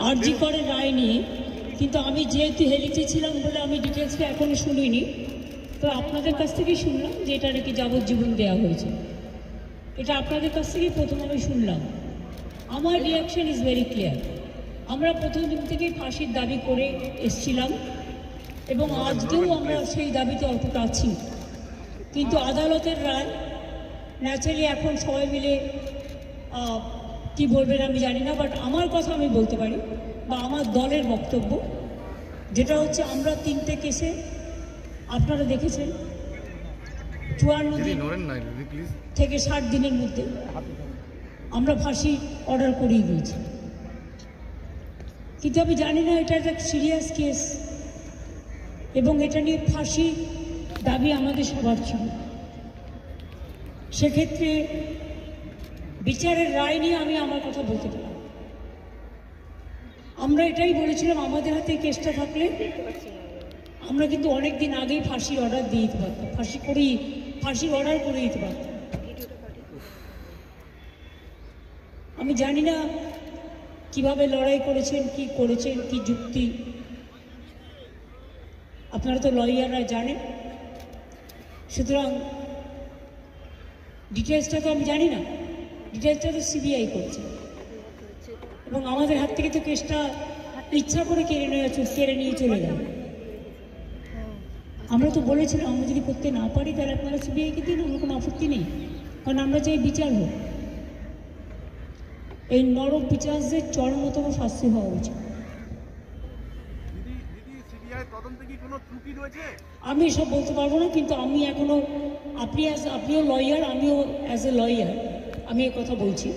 আরজি করে রায় নিয়ে, কিন্তু আমি যেহেতু হেলিতে ছিলাম বলে আমি ডিটেলসটা এখনো শুনিনি। তো আপনাদের কাছ থেকেই শুনলাম যে এটা নাকি যাবজ্জীবন দেওয়া হয়েছে। এটা আপনাদের কাছ থেকেই প্রথম আমি শুনলাম। আমার রিয়াকশন ইজ ভেরি ক্লিয়ার। আমরা প্রথম দিন থেকেই ফাঁসির দাবি করে এসছিলাম এবং আজকেও আমরা সেই দাবিতে অটুট আছি। কিন্তু আদালতের রায় ন্যাচারালি এখন সবাই মিলে কি বলবেন আমি জানি না, বাট আমার কথা আমি বলতে পারি বা আমার দলের বক্তব্য যেটা হচ্ছে, আমরা 3টে কেসে আপনারা দেখেছেন 54 দিন থেকে 60 দিনের মধ্যে আমরা ফাঁসি অর্ডার করিয়ে দিয়েছি। কিন্তু আমি জানি না এটা একটা সিরিয়াস কেস এবং এটা নিয়ে ফাঁসি দাবি আমাদের সবার ছিল। সেক্ষেত্রে বিচারের রায় নিয়ে আমি আমার কথা বলতে পারি। আমরা এটাই বলেছিলাম, আমাদের হাতে কেসটা থাকলে আমরা কিন্তু অনেক দিন আগেই ফাঁসির অর্ডার দিয়ে দিতে পারতাম, ফাঁসির অর্ডার করে দিতে পারতাম। আমি জানি না কিভাবে লড়াই করেছেন, কি যুক্তি, আপনারা তো লয়াররা জানেন। সুতরাং ডিটেলসটা তো আমি জানি না, ডিটেলসটা তো সিবিআই করছে এবং আমাদের হাত থেকে তো কেসটা ইচ্ছা করে কেড়ে নিয়ে চলে গেল। আমরা তো বলেছিলাম আমরা যদি করতে না পারি তাহলে আপনারা সিবিআইকে দিন, আমার কোনো আপত্তি নেই, কারণ আমরা চাই বিচার হোক। এই নরক বিচারদের চরমতম শাস্তি হওয়া উচিত। আমি এসব বলতে পারবো না, কিন্তু আমি এখনো, আপনিও লয়ার, আমিও অ্যাজ এ লয়ার আমি এ কথা বলছি।